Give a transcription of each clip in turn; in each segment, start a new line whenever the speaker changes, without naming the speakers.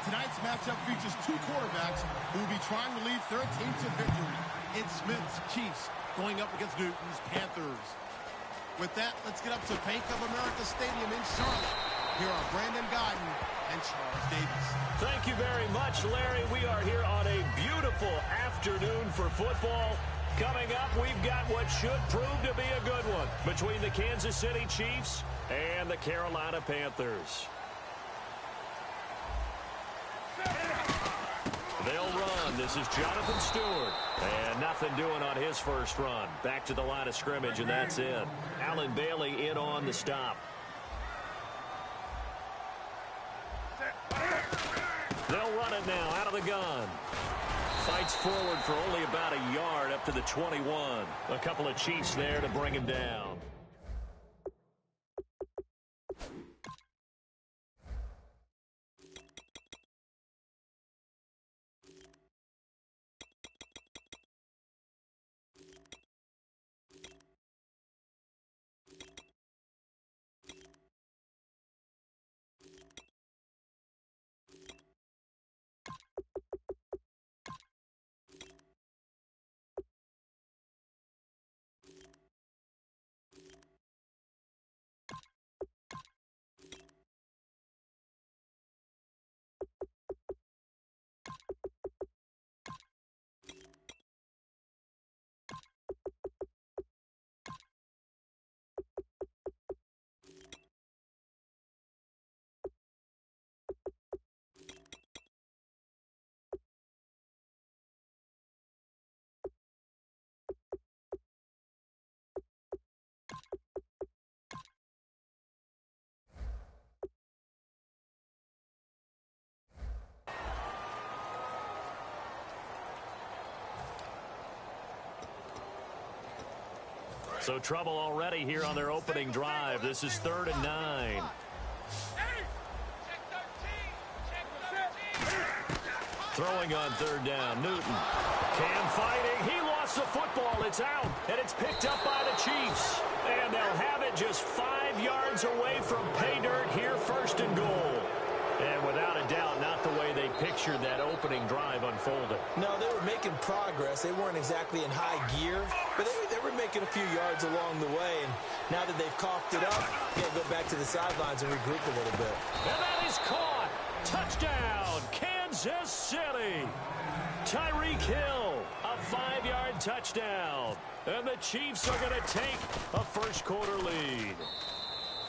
Tonight's matchup features two quarterbacks who will be trying to lead their team to victory. It's Smith's Chiefs going up against Newton's Panthers. With that, let's get up to Bank of America Stadium in Charlotte. Here are Brandon Godden and Charles Davis.
Thank you very much, Larry. We are here on a beautiful afternoon for football. Coming up, we've got what should prove to be a good one between the Kansas City Chiefs and the Carolina Panthers. They'll run. This is Jonathan Stewart. And nothing doing on his first run. Back to the line of scrimmage, and that's it. Allen Bailey in on the stop. They'll run it now out of the gun. Fights forward for only about a yard up to the 21. A couple of Chiefs there to bring him down. So trouble already here on their opening drive. This is 3rd and 9. Throwing on 3rd down. Newton. Cam fighting. He lost the football. It's out. And it's picked up by the Chiefs. And they'll have it just 5 yards away from pay dirt here, 1st and goal. And without a doubt, not the way they pictured that opening drive unfolded.
No, they were making progress. They weren't exactly in high gear, but they were making a few yards along the way. And now that they've coughed it up, they go back to the sidelines and regroup a little bit.
And that is caught. Touchdown, Kansas City. Tyreek Hill, a 5-yard touchdown. And the Chiefs are going to take a first-quarter lead.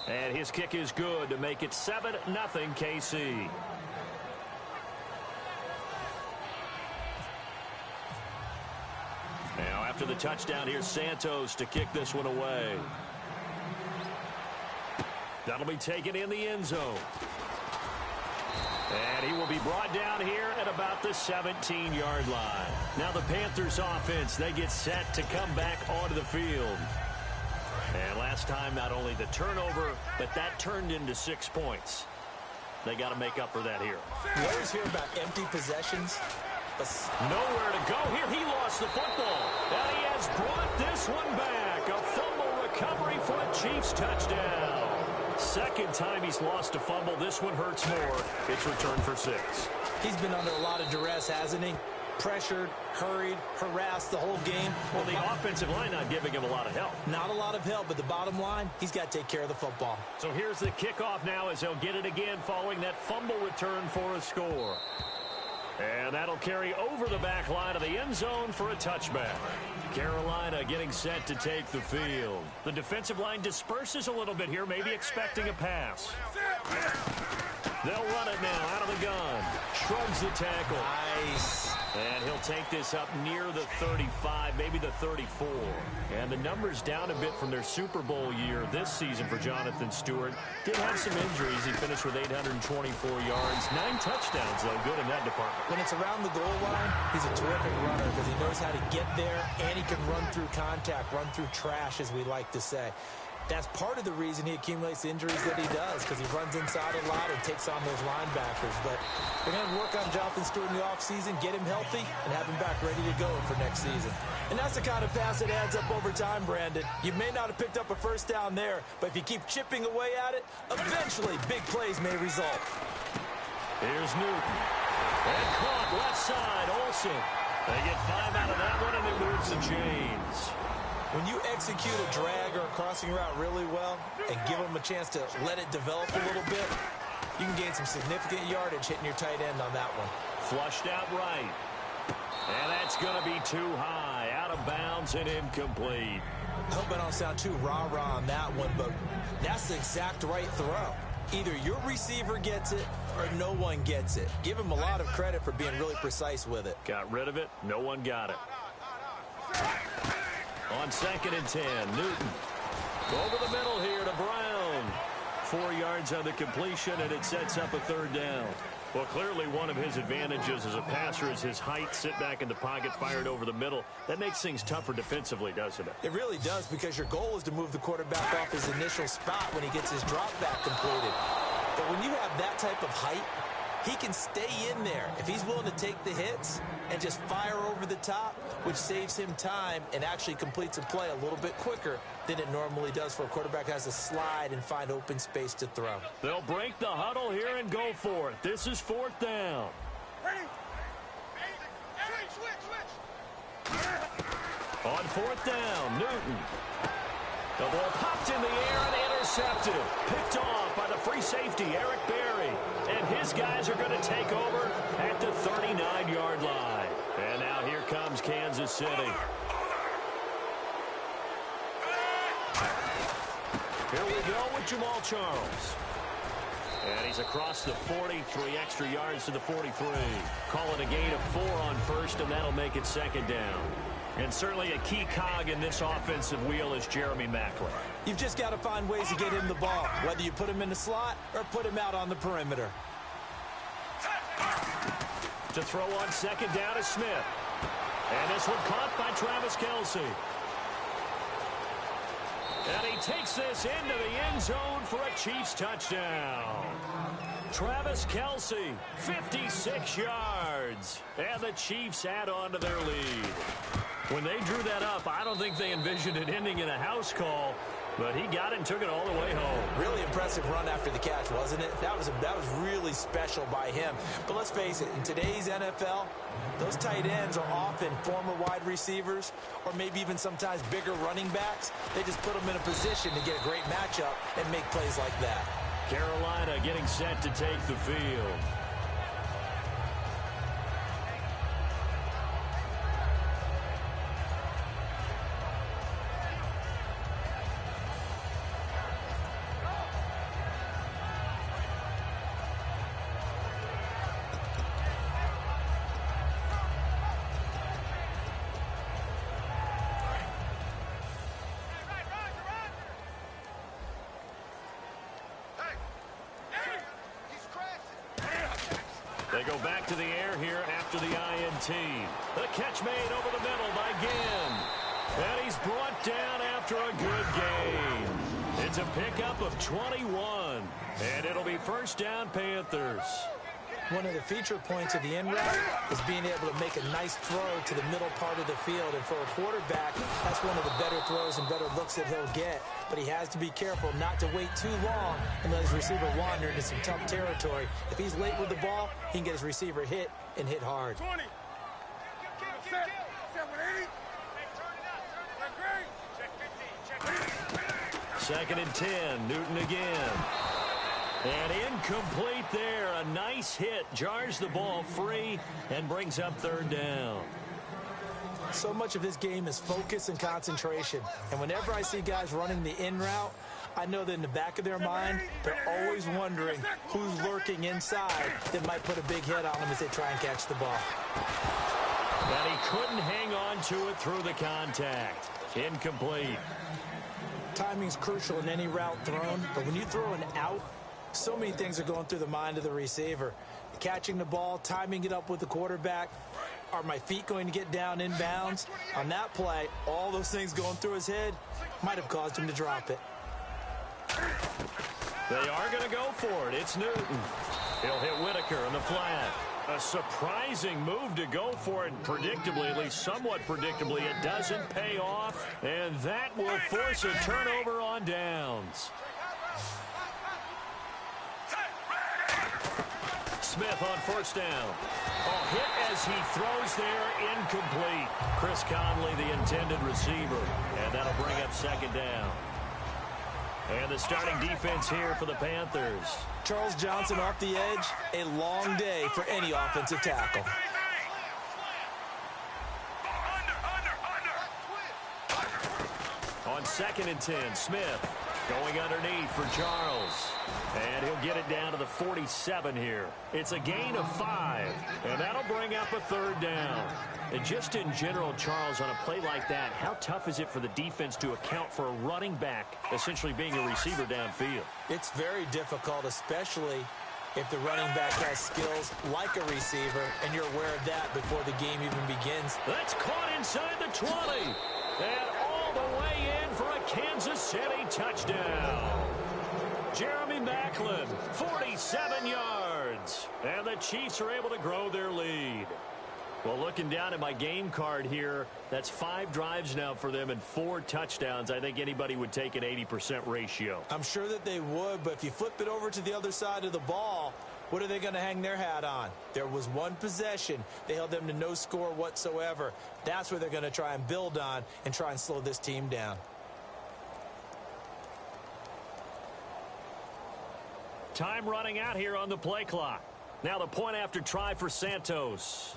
And his kick is good to make it 7-0 KC. Now after the touchdown, here's Santos to kick this one away. That'll be taken in the end zone. And he will be brought down here at about the 17-yard line. Now the Panthers offense, they get set to come back onto the field. And last time, not only the turnover, but that turned into 6 points. They got to make up for that here.
You always hear about empty possessions.
Nowhere to go here. He lost the football. And he has brought this one back. A fumble recovery for a Chiefs touchdown. Second time he's lost a fumble. This one hurts more. It's returned for 6.
He's been under a lot of duress, hasn't he? Pressured, hurried, harassed the whole game.
Well, the offensive line not giving him a lot of help.
Not a lot of help, but the bottom line, he's got to take care of the football.
So here's the kickoff now as they'll get it again following that fumble return for a score. And that'll carry over the back line of the end zone for a touchback. Carolina getting set to take the field. The defensive line disperses a little bit here, maybe expecting a pass. They'll run it now out of the gun. Shrugs the tackle.
Nice.
And he'll take this up near the 35, maybe the 34. And the numbers down a bit from their Super Bowl year this season for Jonathan Stewart. Did have some injuries. He finished with 824 yards. 9 touchdowns, though. Good in that department.
When it's around the goal line, he's a terrific runner because he knows how to get there, and he can run through contact, run through trash, as we like to say. That's part of the reason he accumulates the injuries that he does, because he runs inside a lot and takes on those linebackers. But we're going to work on Jonathan Stewart in the offseason, get him healthy, and have him back ready to go for next season. And that's the kind of pass that adds up over time, Brandon. You may not have picked up a first down there, but if you keep chipping away at it, eventually big plays may result.
Here's Newton. And caught left side, Olsen. They get 5 out of that one, and it moves the chains.
When you execute a drag or a crossing route really well and give them a chance to let it develop a little bit, you can gain some significant yardage hitting your tight end on that one.
Flushed out right. And that's going to be too high. Out of bounds and incomplete.
I hope I don't sound too rah-rah on that one, but that's the exact right throw. Either your receiver gets it or no one gets it. Give him a lot of credit for being really precise with it.
Got rid of it. No one got it. On 2nd and 10, Newton. Over the middle here to Brown. 4 yards on the completion, and it sets up a 3rd down. Well, clearly one of his advantages as a passer is his height, sit back in the pocket, fired over the middle. That makes things tougher defensively, doesn't it?
It really does, because your goal is to move the quarterback off his initial spot when he gets his drop back completed. But when you have that type of height, he can stay in there if he's willing to take the hits and just fire over the top, which saves him time and actually completes a play a little bit quicker than it normally does for a quarterback who has to slide and find open space to throw.
They'll break the huddle here and go for it. This is 4th down. On 4th down, Newton. The ball popped in the air and intercepted. Picked off by the free safety, Eric Berry. And his guys are going to take over at the 39-yard line. And now here comes Kansas City. Here we go with Jamal Charles. And he's across the 40, 3 extra yards to the 43. Call it a gain of 4 on 1st, and that'll make it 2nd down. And certainly a key cog in this offensive wheel is Jeremy Maclin.
You've just got to find ways to get him the ball, whether you put him in the slot or put him out on the perimeter.
To throw on 2nd down is Smith. And this one caught by Travis Kelce. And he takes this into the end zone for a Chiefs touchdown. Travis Kelce, 56 yards. And the Chiefs add on to their lead. When they drew that up, I don't think they envisioned it ending in a house call, but he got it and took it all the way home.
Really impressive run after the catch, wasn't it? That was really special by him. But let's face it, in today's NFL, those tight ends are often former wide receivers or maybe even sometimes bigger running backs. They just put them in a position to get a great matchup and make plays like that.
Carolina getting set to take the field. They go back to the air here after the INT. The catch made over the middle by Ginn. And he's brought down after a good gain. It's a pickup of 21. And it'll be 1st down, Panthers.
One of the feature points of the in route is being able to make a nice throw to the middle part of the field. And for a quarterback, that's one of the better throws and better looks that he'll get. But he has to be careful not to wait too long and let his receiver wander into some tough territory. If he's late with the ball, he can get his receiver hit and hit hard.
20.
2nd and 10, Newton again. And incomplete there. A nice hit. Jars the ball free and brings up 3rd down.
So much of this game is focus and concentration. And whenever I see guys running the in route, I know that in the back of their mind, they're always wondering who's lurking inside that might put a big hit on them as they try and catch the ball.
And he couldn't hang on to it through the contact. Incomplete.
Timing's crucial in any route thrown, but when you throw an out, so many things are going through the mind of the receiver. Catching the ball, timing it up with the quarterback. Are my feet going to get down in bounds? On that play, all those things going through his head might have caused him to drop it.
They are going to go for it. It's Newton. He'll hit Whitaker in the flat. A surprising move to go for it predictably, at least somewhat predictably. It doesn't pay off, and that will force a turnover on downs. Smith on first down. Oh, hit as he throws there, incomplete. Chris Conley, the intended receiver, and that'll bring up second down. And the starting defense here for the Panthers.
Charles Johnson off the edge, a long day for any offensive tackle.
On 2nd and 10, Smith going underneath for Charles. And he'll get it down to the 47 here. It's a gain of 5, and that'll bring up a third down. And just in general, Charles, on a play like that, how tough is it for the defense to account for a running back essentially being a receiver downfield?
It's very difficult, especially if the running back has skills like a receiver, and you're aware of that before the game even begins.
That's caught inside the 20. And all the way in for a Kansas City touchdown. Jeremy Maclin, 47 yards. And the Chiefs are able to grow their lead. Well, looking down at my game card here, that's 5 drives now for them and 4 touchdowns. I think anybody would take an 80% ratio.
I'm sure that they would, but if you flip it over to the other side of the ball, what are they going to hang their hat on? There was one possession. They held them to no score whatsoever. That's what they're going to try and build on and try and slow this team down.
Time running out here on the play clock. Now the point after try for Santos.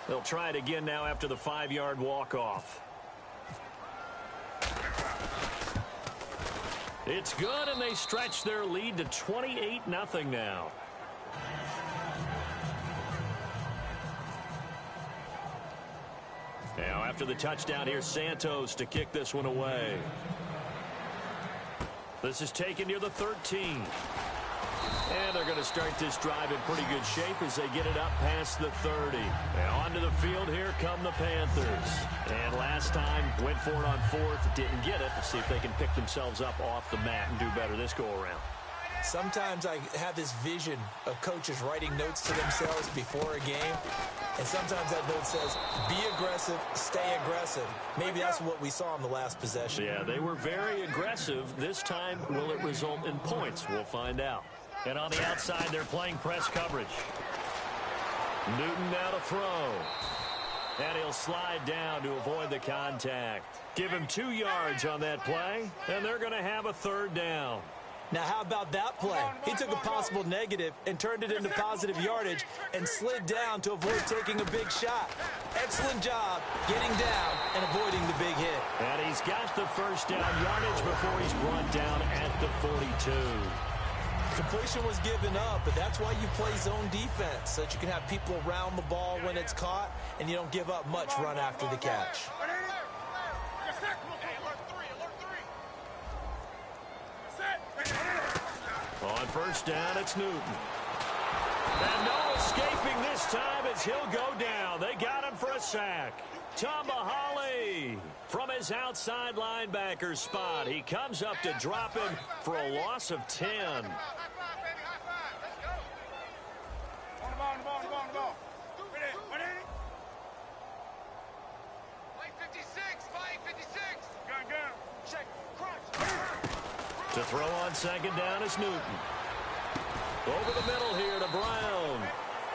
They'll try it again now after the 5-yard walk-off. It's good, and they stretch their lead to 28-0 now. Now, after the touchdown, here's Santos to kick this one away. This is taken near the 13. And they're going to start this drive in pretty good shape as they get it up past the 30. Now onto the field, here come the Panthers. And last time, went for it on 4th, didn't get it. Let's see if they can pick themselves up off the mat and do better this go-around.
Sometimes I have this vision of coaches writing notes to themselves before a game. And sometimes that note says, be aggressive, stay aggressive. Maybe that's what we saw in the last possession.
Yeah, they were very aggressive. This time, will it result in points? We'll find out. And on the outside, they're playing press coverage. Newton now to throw. And he'll slide down to avoid the contact. Give him 2 yards on that play, and they're going to have a third down.
Now, how about that play? He took a possible negative and turned it into positive yardage and slid down to avoid taking a big shot. Excellent job getting down and avoiding the big hit.
And he's got the first down yardage before he's brought down at the 42.
Completion was given up, but that's why you play zone defense, so that you can have people around the ball when it's caught, and you don't give up much run after the catch.
On first down, it's Newton. And no escaping this time as he'll go down. They got him for a sack. Tambahali from his outside linebacker spot. He comes up to drop him for a loss of 10. To throw on second down is Newton. Over the middle here to Brown.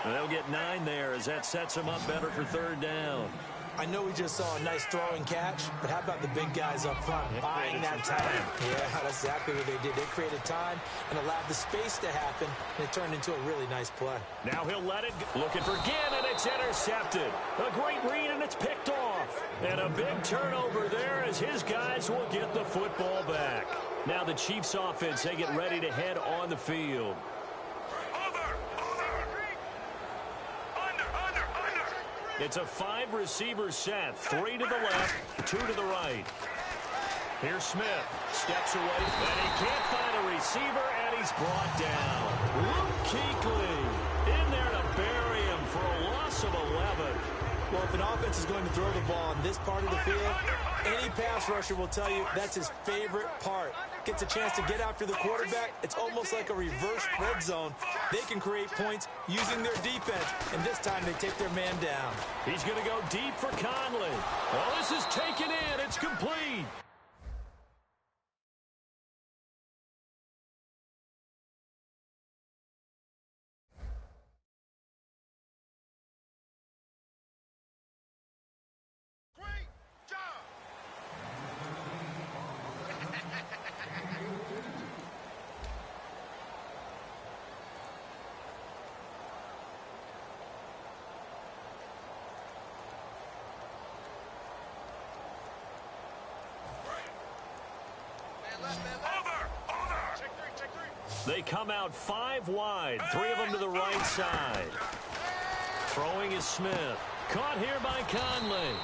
And they'll get 9 there as that sets him up better for third down.
I know we just saw a nice throwing catch, but how about the big guys up front buying that time? Yeah, that's exactly what they did. They created time and allowed the space to happen, and it turned into a really nice play.
Now he'll let it go. Looking for Ginn, and it's intercepted. A great read, and it's picked off. And a big turnover there as his guys will get the football back. Now the Chiefs offense, they get ready to head on the field. It's a 5-receiver set. 3 to the left, 2 to the right. Here's Smith. Steps away, and he can't find a receiver, and he's brought down. Luke Kuechly in there to bury him for a loss of 11.
Well, if an offense is going to throw the ball in this part of the field, any pass rusher will tell you that's his favorite part. gets a chance to get after the quarterback, it's almost like a reverse red zone. They can create points using their defense, and this time they take their man down.
He's going to go deep for Conley. Well, this is taken in. It's complete. They come out 5 wide, 3 of them to the right side. Throwing is Smith. Caught here by Conley.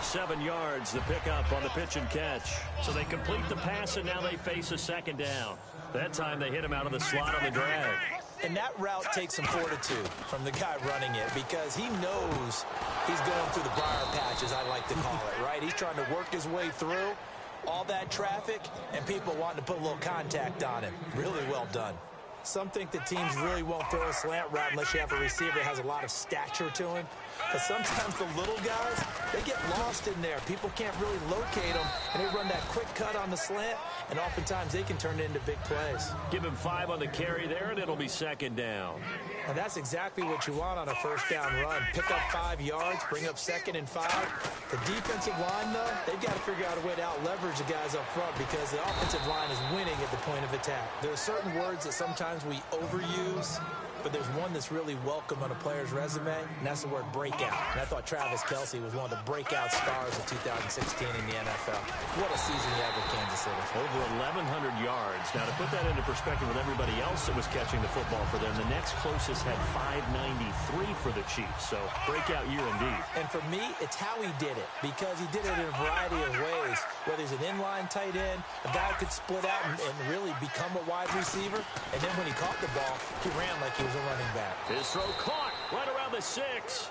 7 yards, the pickup on the pitch and catch. So they complete the pass, and now they face a second down. That time they hit him out of the slot on the drag.
And that route takes some fortitude from the guy running it because he knows he's going through the briar patch, as I like to call it, right? He's trying to work his way through all that traffic and people wanting to put a little contact on him. Really well done. Some think that teams really won't throw a slant route unless you have a receiver that has a lot of stature to him. But sometimes the little guys, they get lost in there. People can't really locate them, and they run that quick cut on the slant, and oftentimes they can turn it into big plays.
Give him 5 on the carry there, and it'll be second down.
And that's exactly what you want on a first down run. Pick up 5 yards, bring up 2nd and 5. The defensive line, though, they've got to figure out a way to out-leverage the guys up front because the offensive line is winning at the point of attack. There are certain words that sometimes we overuse, but there's one that's really welcome on a player's resume, and that's the word breakout. And I thought Travis Kelce was one of the breakout stars of 2016 in the NFL. What a season he had with Kansas City.
Over 1,100 yards. Now, to put that into perspective with everybody else that was catching the football for them, the next closest had 593 for the Chiefs. So, breakout year indeed.
And for me, it's how he did it, because he did it in a variety of ways. Whether he's an inline tight end, a guy who could split out and really become a wide receiver, and then when he caught the ball, he ran like he was a running back.
His throw caught right around the 6.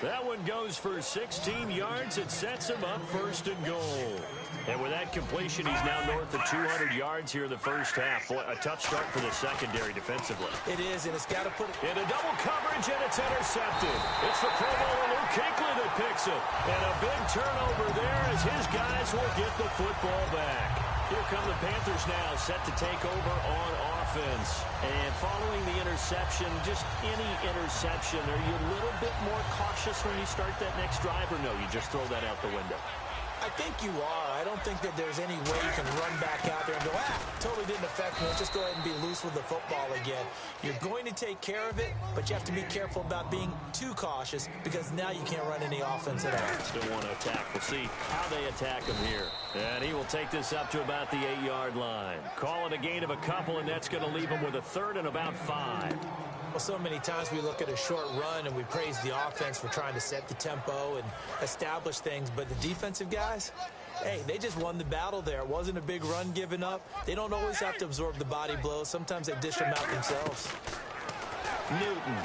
That one goes for 16 yards. It sets him up 1st and goal. And with that completion, he's now north of 200 yards here in the first half. Boy, a tough start for the secondary defensively.
It is, and it's got to put it
into double coverage, and it's intercepted. It's the Pro Bowler Luke Kuechly that picks it. And a big turnover there as his guys will get the football back. Here come the Panthers now, set to take over on offense. And following the interception, just any interception, are you a little bit more cautious when you start that next drive, or no, you just throw that out the window?
I think you are. I don't think that there's any way you can run back out there and go, totally didn't affect me. Let's just go ahead and be loose with the football again. You're going to take care of it, but you have to be careful about being too cautious because now you can't run any offense at all.
Still want to attack. We'll see how they attack him here. And he will take this up to about the 8-yard line. Call it a gain of a couple, and that's going to leave him with a 3rd and about 5.
Well, so many times we look at a short run and we praise the offense for trying to set the tempo and establish things, but the defensive guys, hey, they just won the battle there. It wasn't a big run given up. They don't always have to absorb the body blows. Sometimes they dish them out themselves.
Newton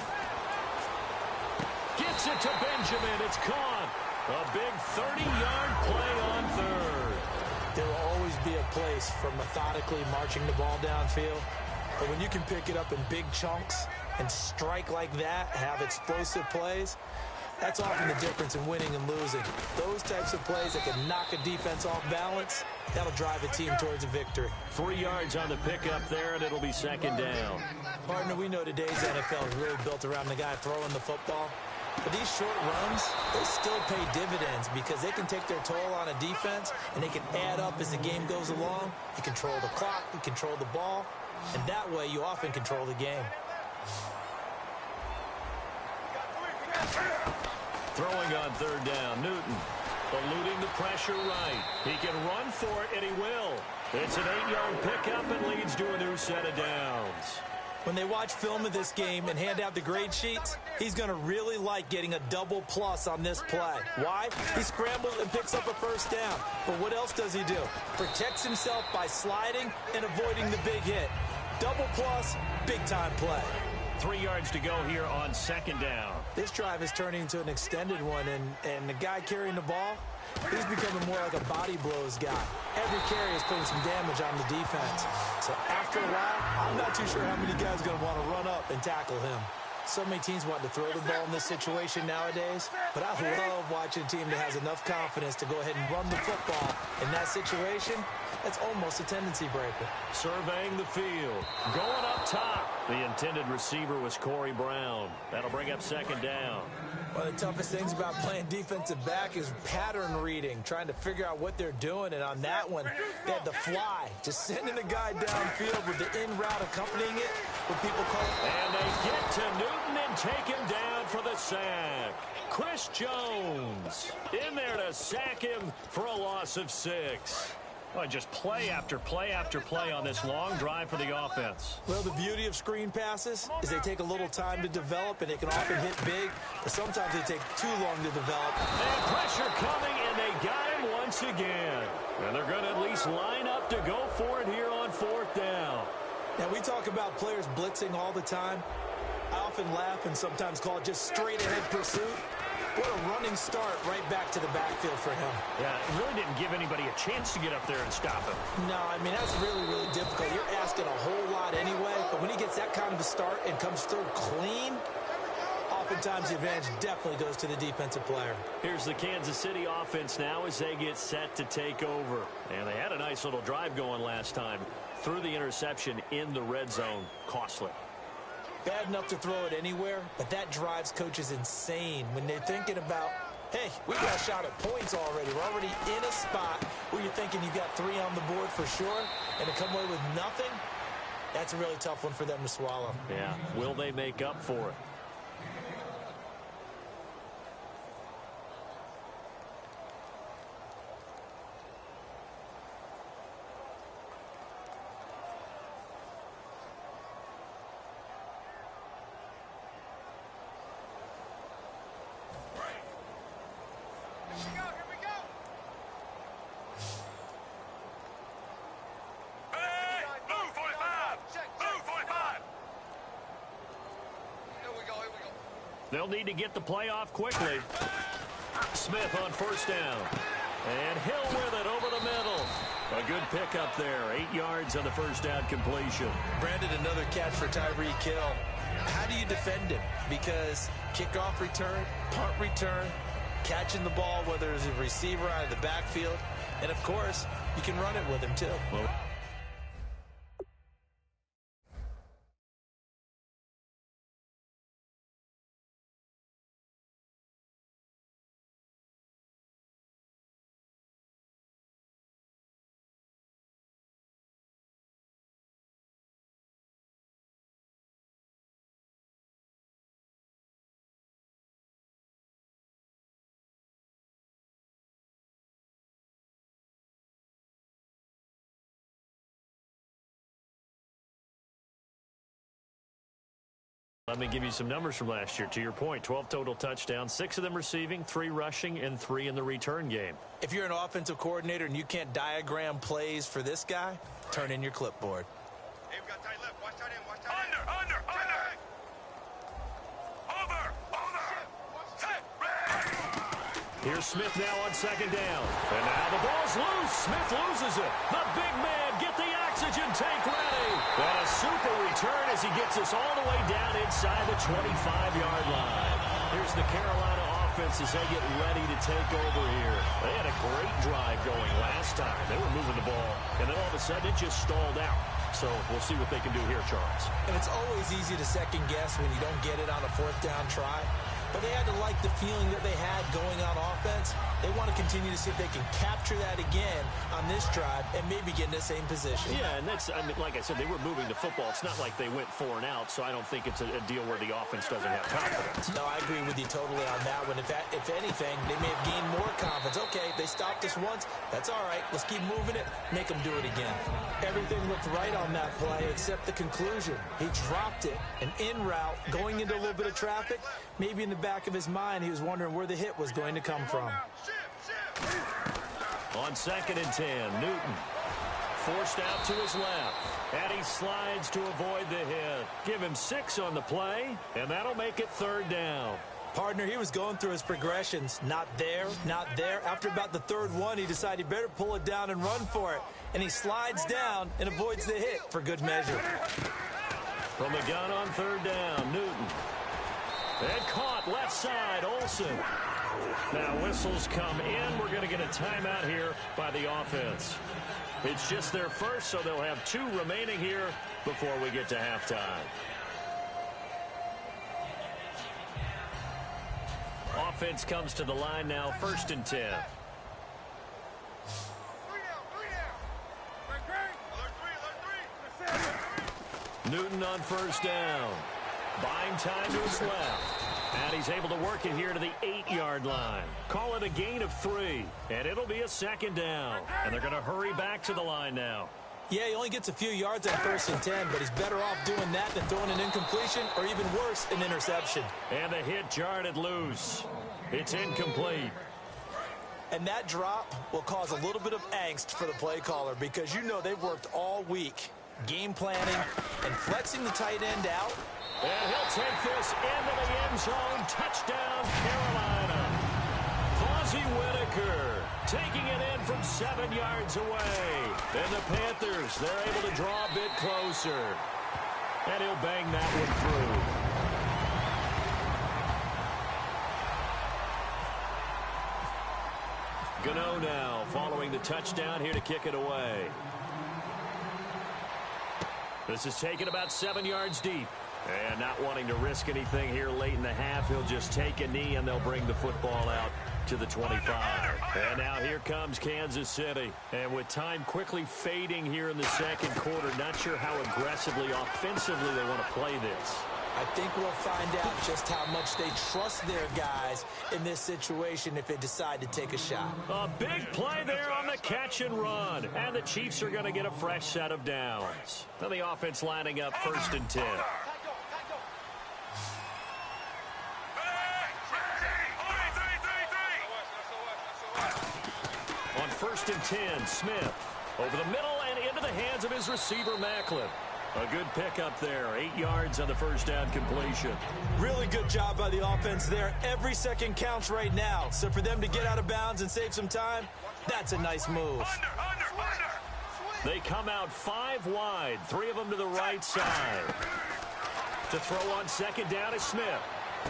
gets it to Benjamin. It's caught. A big 30-yard play on 3rd.
There will always be a place for methodically marching the ball downfield, but when you can pick it up in big chunks and strike like that, have explosive plays, that's often the difference in winning and losing. Those types of plays that can knock a defense off balance, that'll drive a team towards a victory.
3 yards on the pickup there, and it'll be 2nd down.
Partner, we know today's NFL is really built around the guy throwing the football. But these short runs, they still pay dividends because they can take their toll on a defense, and they can add up as the game goes along. You control the clock, you control the ball, and that way you often control the game.
Throwing on 3rd down, Newton eluding the pressure right. He can run for it, and he will. It's an 8-yard pickup and leads to a new set of downs.
When they watch film of this game and hand out the grade sheets, he's going to really like getting a double plus on this play. Why? He scrambles and picks up a 1st down. But what else does he do? Protects himself by sliding and avoiding the big hit. Double plus, big-time play.
3 yards to go here on second down.
This drive is turning into an extended one, and the guy carrying the ball, he's becoming more like a body blows guy. Every carry is putting some damage on the defense. So after a while, I'm not too sure how many guys are going to want to run up and tackle him. So many teams want to throw the ball in this situation nowadays, but I love watching a team that has enough confidence to go ahead and run the football. In that situation, that's almost a tendency breaker.
Surveying the field. Going up top. The intended receiver was Corey Brown. That'll bring up second down.
One of the toughest things about playing defensive back is pattern reading, trying to figure out what they're doing. And on that one, they had the fly, just sending the guy downfield with the in route accompanying it, what people call it.
And they get to Newton and take him down for the sack. Chris Jones in there to sack him for a loss of 6. Well, just play after play after play on this long drive for the offense.
Well, the beauty of screen passes is they take a little time to develop, and they can often hit big, but sometimes they take too long to develop.
And pressure coming, and they got him once again. And they're going to at least line up to go for it here on 4th down.
Now, we talk about players blitzing all the time. I often laugh and sometimes call it just straight-ahead pursuit. What a running start right back to the backfield for him.
Yeah, it really didn't give anybody a chance to get up there and stop him.
No, I mean, that's really, really difficult. You're asking a whole lot anyway, but when he gets that kind of a start and comes through clean, oftentimes the advantage definitely goes to the defensive player.
Here's the Kansas City offense now as they get set to take over. And they had a nice little drive going last time. Threw the interception in the red zone. Costly.
Bad enough to throw it anywhere, but that drives coaches insane when they're thinking about, hey, we got a shot at points already. We're already in a spot where you're thinking you got 3 on the board for sure, and to come away with nothing, that's a really tough one for them to swallow.
Yeah, will they make up for it? They'll need to get the play off quickly. Smith on 1st down. And Hill with it over the middle. A good pickup there. 8 yards on the 1st down completion.
Brandon, another catch for Tyreek Hill. How do you defend him? Because kickoff return, punt return, catching the ball, whether it's a receiver out of the backfield, and, of course, you can run it with him, too.
Well, let me give you some numbers from last year. To your point, 12 total touchdowns, 6 of them receiving, 3 rushing, and 3 in the return game.
If you're an offensive coordinator and you can't diagram plays for this guy, turn in your clipboard.
Hey, we got tight left. Watch tight end. Watch tight end.
Under. Over.
Here's Smith now on 2nd down. And now the ball's loose. Smith loses it. The big man, get the oxygen tank ready. And a super return as he gets us all the way down inside the 25-yard line. Here's the Carolina offense as they get ready to take over here. They had a great drive going last time. They were moving the ball, and then all of a sudden it just stalled out. So we'll see what they can do here, Charles.
And it's always easy to second guess when you don't get it on a 4th down try. But they had to like the feeling that they had going on offense. They want to continue to see if they can capture that again on this drive and maybe get in the same position.
Yeah, and that's, I mean, like I said, they were moving the football. It's not like they went 4 and out, so I don't think it's a deal where the offense doesn't have confidence.
No, I agree with you totally on that one. If anything, they may have gained more confidence. Okay, they stopped us once. That's all right. Let's keep moving it. Make them do it again. Everything looked right on that play except the conclusion. He dropped it, an in route, going into a little bit of traffic. Maybe in the back of his mind, he was wondering where the hit was going to come from.
On 2nd and 10, Newton forced out to his left. And he slides to avoid the hit. Give him 6 on the play, and that'll make it 3rd down.
Partner, he was going through his progressions. Not there, not there. After about the 3rd one, he decided he better pull it down and run for it. And he slides down and avoids the hit for good measure.
From the gun on 3rd down, Newton. And caught left side, Olsen. Now whistles come in. We're going to get a timeout here by the offense. It's just their first, so they'll have 2 remaining here before we get to halftime. Offense comes to the line now, 1st and 10. Newton on 1st down. Buying time to his left. And he's able to work it here to the 8-yard line. Call it a gain of 3. And it'll be a 2nd down. And they're going to hurry back to the line now.
Yeah, he only gets a few yards on 1st and 10, but he's better off doing that than throwing an incompletion or even worse, an interception.
And the hit jarred it loose. It's incomplete.
And that drop will cause a little bit of angst for the play caller because you know they've worked all week game planning and flexing the tight end out.
And he'll take this into the end zone. Touchdown, Carolina. Fozzie Whitaker taking it in from 7 yards away. And the Panthers, they're able to draw a bit closer. And he'll bang that one through. Gano now following the touchdown here to kick it away. This is taken about 7 yards deep. And not wanting to risk anything here late in the half, he'll just take a knee and they'll bring the football out to the 25. And now here comes Kansas City. And with time quickly fading here in the 2nd quarter, not sure how aggressively, offensively they want to play this.
I think we'll find out just how much they trust their guys in this situation if they decide to take a shot.
A big play there on the catch and run. And the Chiefs are going to get a fresh set of downs. Now the offense lining up 1st and 10. On 1st and 10, Smith over the middle and into the hands of his receiver, Macklin. A good pickup there, 8 yards on the 1st down completion.
Really good job by the offense there. Every second counts right now. So for them to get out of bounds and save some time, that's a nice move.
They come out 5 wide, 3 of them to the right side. To throw on 2nd down is Smith.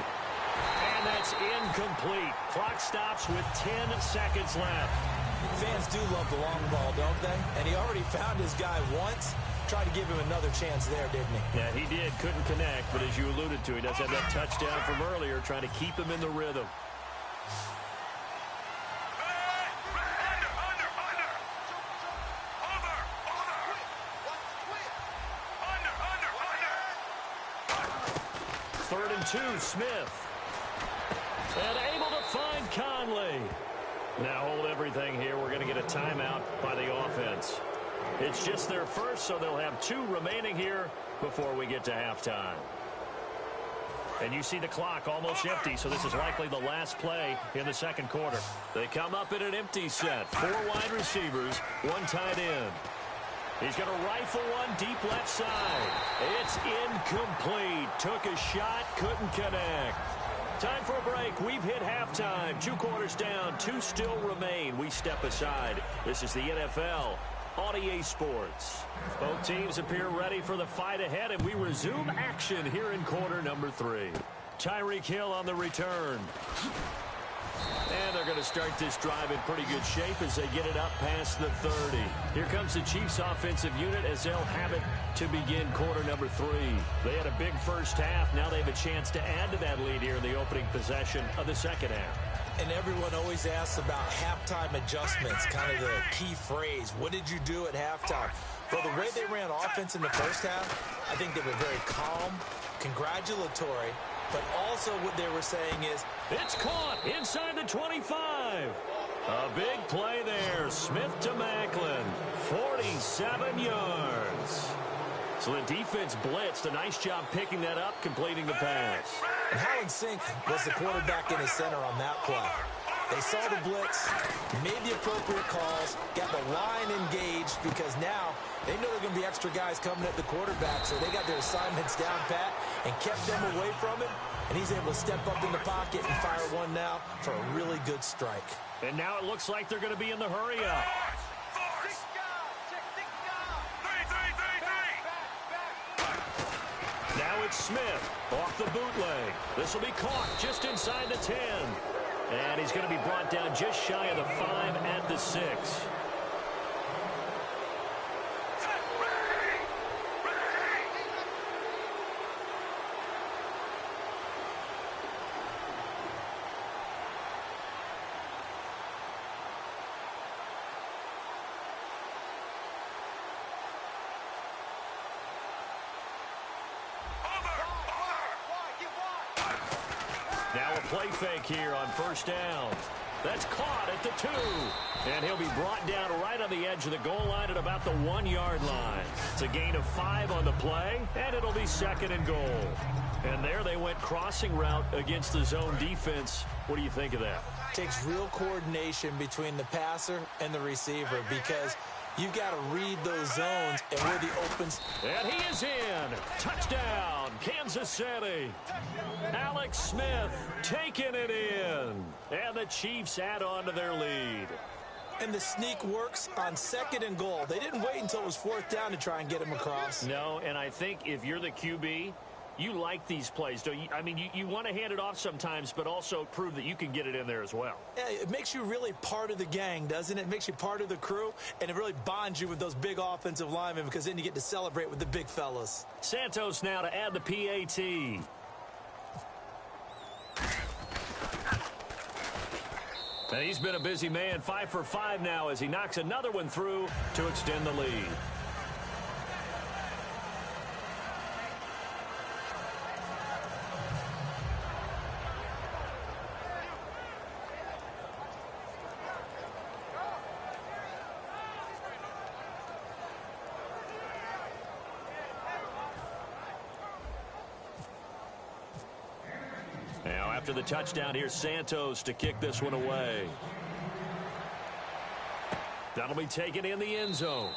And that's incomplete. Clock stops with 10 seconds left.
Fans do love the long ball, don't they? And he already found his guy once. Tried to give him another chance there, didn't he?
Yeah, he did. Couldn't connect, but as you alluded to, he does have that touchdown from earlier, trying to keep him in the rhythm. Third and 2, Smith. And able to find Conley. Now hold everything here. We're going to get a timeout by the offense. It's just their first, so they'll have 2 remaining here before we get to halftime. And you see the clock almost empty, so this is likely the last play in the 2nd quarter. They come up in an empty set. 4 wide receivers, 1 tight end. He's going to rifle one deep left side. It's incomplete. Took a shot, couldn't connect. Time for a break. We've hit halftime. 2 quarters down, 2 still remain. We step aside. This is the NFL on EA Sports. Both teams appear ready for the fight ahead, and we resume action here in quarter number 3. Tyreek Hill on the return. And they're going to start this drive in pretty good shape as they get it up past the 30. Here comes the Chiefs offensive unit as they'll have it to begin quarter number 3. They had a big first half. Now they have a chance to add to that lead here in the opening possession of the 2nd half.
And everyone always asks about halftime adjustments, kind of the key phrase. What did you do at halftime? Well, the way they ran offense in the first half, I think they were very calm, congratulatory, but also what they were saying is,
it's caught inside the 25. A big play there. Smith to Macklin. 47 yards. So the defense blitzed. A nice job picking that up, completing the pass.
And how in sync was the quarterback in his center on that play? They saw the blitz, made the appropriate calls, got the line engaged because now they know there are going to be extra guys coming at the quarterback, so they got their assignments down pat and kept them away from him, and he's able to step up in the pocket and fire one now for a really good strike.
And now it looks like they're going to be in the hurry up. Now it's Smith off the bootleg. This will be caught just inside the 10. And he's going to be brought down just shy of the 5 at the 6. Now a play fake here on first down. That's caught at the 2. And he'll be brought down right on the edge of the goal line at about the 1-yard line. It's a gain of 5 on the play, and it'll be 2nd and goal. And there they went crossing route against the zone defense. What do you think of that?
Takes real coordination between the passer and the receiver because you've got to read those zones and where the opens.
And he is in. Touchdown, Kansas City. Alex Smith taking it in. And the Chiefs add on to their lead.
And the sneak works on 2nd and goal. They didn't wait until it was 4th down to try and get him across.
No, and I think if you're the QB, you like these plays, don't you? I mean, you want to hand it off sometimes, but also prove that you can get it in there as well.
Yeah, it makes you really part of the gang, doesn't it? It makes you part of the crew, and it really bonds you with those big offensive linemen because then you get to celebrate with the big fellas.
Santos now to add the PAT. And he's been a busy man, 5 for 5 now as he knocks another one through to extend the lead. Now after the touchdown, here's Santos to kick this one away. That'll be taken in the end zone.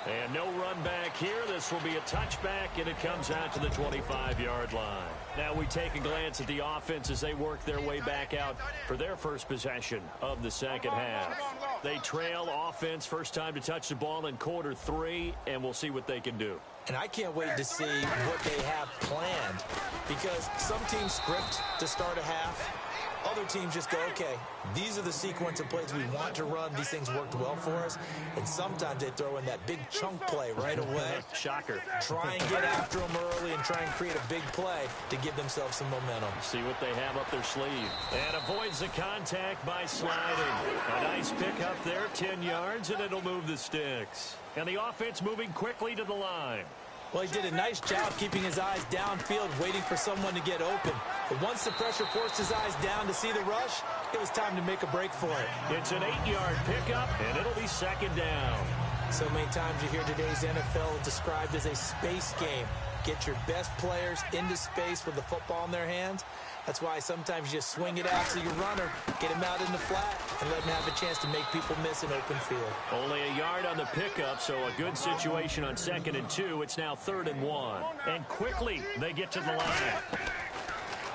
And no run back here. This will be a touchback, and it comes out to the 25-yard line. Now we take a glance at the offense as they work their way back out for their first possession of the second half. They trail offense, first time to touch the ball in quarter 3, and we'll see what they can do.
And I can't wait to see what they have planned because some teams script to start a half. Other teams just go, okay, these are the sequence of plays we want to run. These things worked well for us. And sometimes they throw in that big chunk play right away.
Shocker.
Try and get after them early and try and create a big play to give themselves some momentum.
See what they have up their sleeve. And avoids the contact by sliding. A nice pick up there, 10 yards, and it'll move the sticks. And the offense moving quickly to the line.
Well, he did a nice job keeping his eyes downfield, waiting for someone to get open. But once the pressure forced his eyes down to see the rush, it was time to make a break for it.
It's an 8-yard pickup, and it'll be 2nd down.
So many times you hear today's NFL described as a space game. Get your best players into space with the football in their hands. That's why sometimes you just swing it out to your runner, get him out in the flat, and let him have a chance to make people miss an open field.
Only a yard on the pickup, so a good situation on 2nd and 2. It's now 3rd and 1. And quickly they get to the line.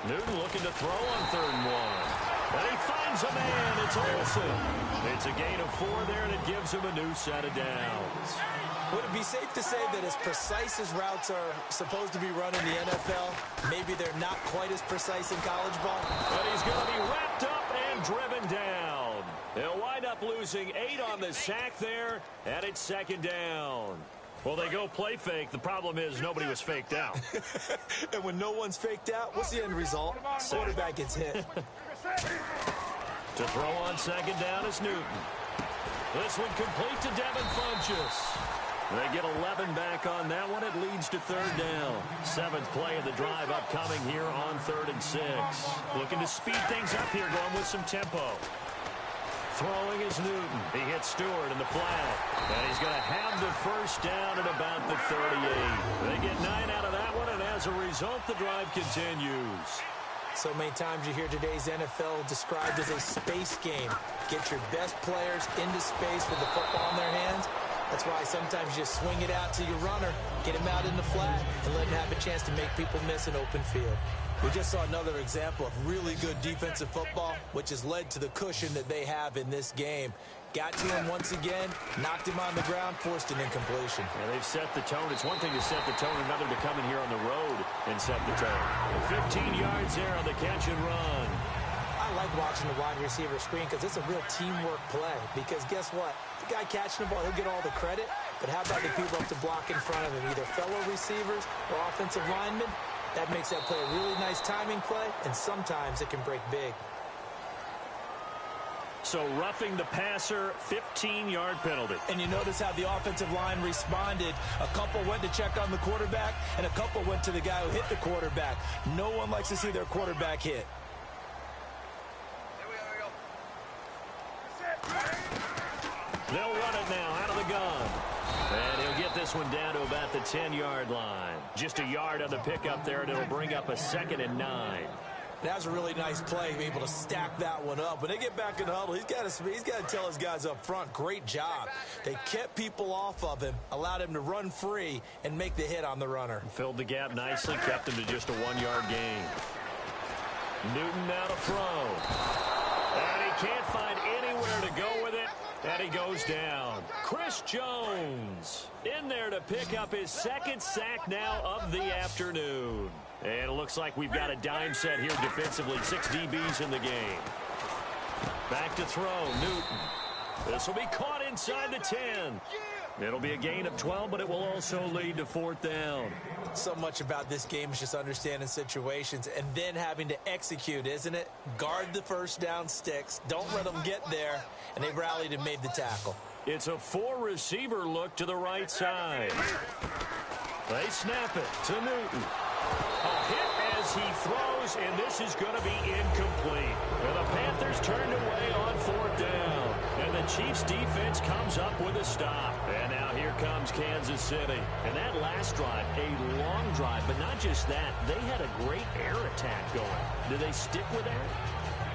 Newton looking to throw on 3rd and 1. And he finds a man. It's Olsen. It's a gain of 4 there, and it gives him a new set of downs.
Would it be safe to say that as precise as routes are supposed to be run in the NFL, maybe they're not quite as precise in college ball?
But he's going to be wrapped up and driven down. They'll wind up losing 8 on the sack there, and it's 2nd down. Well, they go play fake. The problem is nobody was faked out.
And when no one's faked out, what's the end result? Quarterback gets hit.
To throw on 2nd down is Newton. This one complete to Devin Funchess. They get 11 back on that one. It leads to 3rd down. 7th play of the drive upcoming here on 3rd and 6. Looking to speed things up here, going with some tempo. Throwing is Newton. He hits Stewart in the flat. And he's going to have the first down at about the 38. They get 9 out of that one, and as a result, the drive continues.
So many times you hear today's NFL described as a space game. Get your best players into space with the football in their hands. That's why sometimes you just swing it out to your runner, get him out in the flat, and let him have a chance to make people miss an open field. We just saw another example of really good defensive football, which has led to the cushion that they have in this game. Got to him once again, knocked him on the ground, forced an incompletion.
Yeah, they've set the tone. It's one thing to set the tone, another to come in here on the road and set the tone. 15 yards there on the catch and run.
I like watching the wide receiver screen because it's a real teamwork play. Because guess what? The guy catching the ball, he'll get all the credit. But how about the people up to block in front of him, either fellow receivers or offensive linemen? That makes that play a really nice timing play, and sometimes it can break big.
So roughing the passer, 15-yard penalty.
And you notice how the offensive line responded. A couple went to check on the quarterback, and a couple went to the guy who hit the quarterback. No one likes to see their quarterback hit.
They'll run it now out of the gun. And he'll get this one down to about the 10-yard line. Just a yard on the pickup there, and it'll bring up a 2nd and 9.
That was a really nice play, able to stack that one up. When they get back in the huddle, he's got to tell his guys up front, great job. They kept people off of him, allowed him to run free, and make the hit on the runner.
Filled the gap nicely, kept him to just a 1-yard gain. Newton now to throw. And he can't find anywhere to go with it. And he goes down. Chris Jones in there to pick up his 2nd sack now of the afternoon. And it looks like we've got a dime set here defensively. 6 DBs in the game. Back to throw, Newton. This will be caught inside the 10. It'll be a gain of 12, but it will also lead to 4th down.
So much about this game is just understanding situations and then having to execute, isn't it? Guard the first down sticks. Don't let them get there. And they rallied and made the tackle.
It's a 4-receiver look to the right side. They snap it to Newton. A hit as he throws, and this is going to be incomplete. And the Panthers turned away on 4th down. And the Chiefs' defense comes up with a stop. And now here comes Kansas City. And that last drive, a long drive, but not just that. They had a great air attack going. Do they stick with that?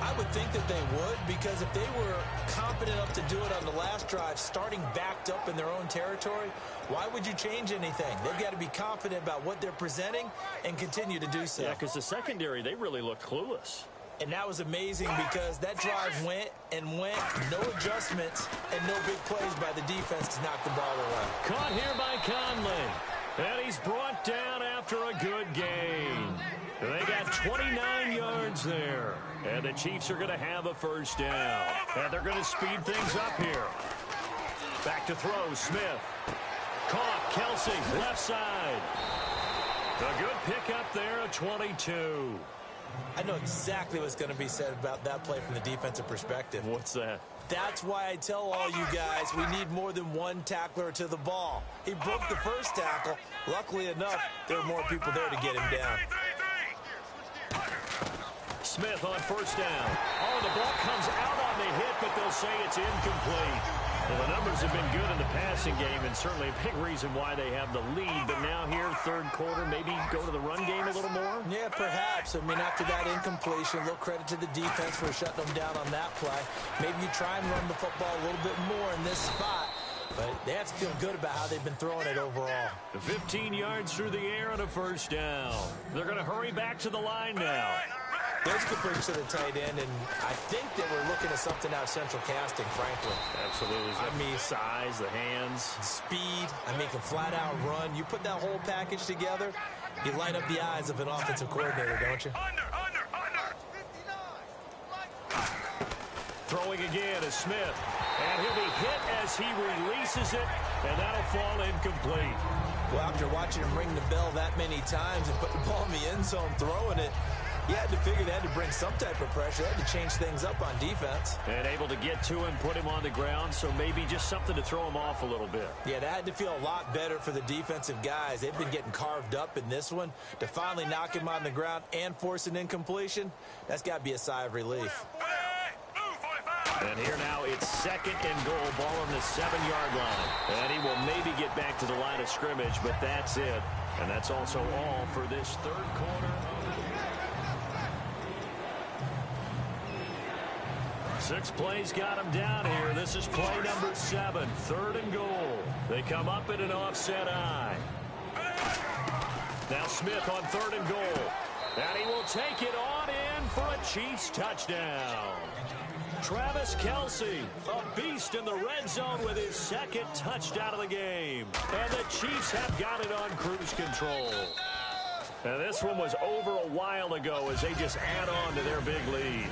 I would think that they would, because if they were competent enough to do it on the last drive, starting backed up in their own territory, why would you change anything? They've got to be confident about what they're presenting and continue to do so.
Yeah, because the secondary, they really look clueless.
And that was amazing because that drive went and went, no adjustments, and no big plays by the defense to knock the ball away.
Caught here by Conley. And he's brought down after a good gain. They got 29 yards there. And the Chiefs are going to have a 1st down. And they're going to speed things up here. Back to throw, Smith. Caught, Kelsey, left side. A good pickup there, a 22.
I know exactly what's going to be said about that play from the defensive perspective.
What's that?
That's why I tell all you guys we need more than one tackler to the ball. He broke the first tackle. Luckily enough, there were more people there to get him down.
Smith on 1st down. Oh, the ball comes out on the hit, but they'll say it's incomplete. Well, the numbers have been good in the passing game, and certainly a big reason why they have the lead. But now here, 3rd quarter, maybe go to the run game a little more?
Yeah, perhaps. I mean, after that incompletion, a little credit to the defense for shutting them down on that play. Maybe you try and run the football a little bit more in this spot. But they have to feel good about how they've been throwing it overall.
15 yards through the air on a 1st down. They're going to hurry back to the line now.
There's good bridge to the tight end, and I think that we're looking at something out of central casting, frankly.
Absolutely. I mean, size, the hands.
Speed. I mean, can flat out run. You put that whole package together, you light up the eyes of an offensive coordinator, don't you?
Under.
Throwing again is Smith. And he'll be hit as he releases it, and that'll fall incomplete.
Well, after watching him ring the bell that many times and put the ball in the end zone throwing it, you had to figure they had to bring some type of pressure. They had to change things up on defense.
And able to get to him, put him on the ground, so maybe just something to throw him off a little bit.
Yeah, that had to feel a lot better for the defensive guys. They've been getting carved up in this one. To finally knock him on the ground and force an incompletion, that's got to be a sigh of relief.
And here now it's 2nd and goal, ball on the 7-yard line. And he will maybe get back to the line of scrimmage, but that's it. And that's also all for this 3rd quarter. 6 plays got him down here. This is play number 7, 3rd and goal. They come up in an offset eye. Now Smith on 3rd and goal. And he will take it on in for a Chiefs touchdown. Travis Kelce, a beast in the red zone with his 2nd touchdown of the game. And the Chiefs have got it on cruise control. And this one was over a while ago as they just add on to their big lead.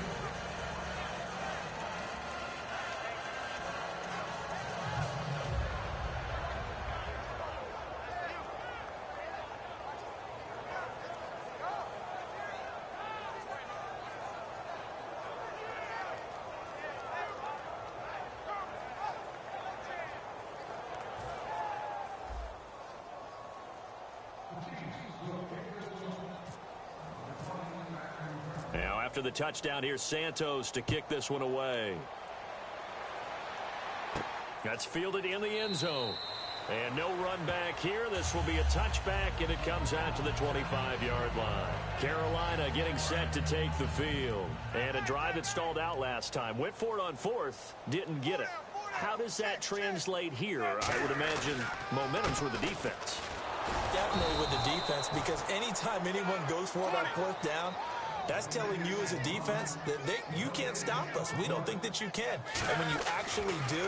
Now after the touchdown, here's Santos to kick this one away. That's fielded in the end zone. And no run back here. This will be a touchback, and it comes out to the 25-yard line. Carolina getting set to take the field. And a drive that stalled out last time. Went for it on 4th, didn't get it. How does that translate here? I would imagine momentum's with the defense.
Definitely with the defense, because anytime anyone goes for it on 4th down, that's telling you as a defense that you can't stop us. We don't think that you can. And when you actually do,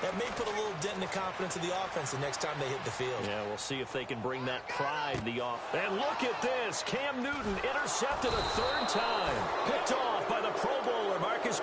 that may put a little dent in the confidence of the offense the next time they hit the field.
Yeah, we'll see if they can bring that pride to the offense. And look at this. Cam Newton intercepted a 3rd time. Picked off by the Pro Bowler, Marcus.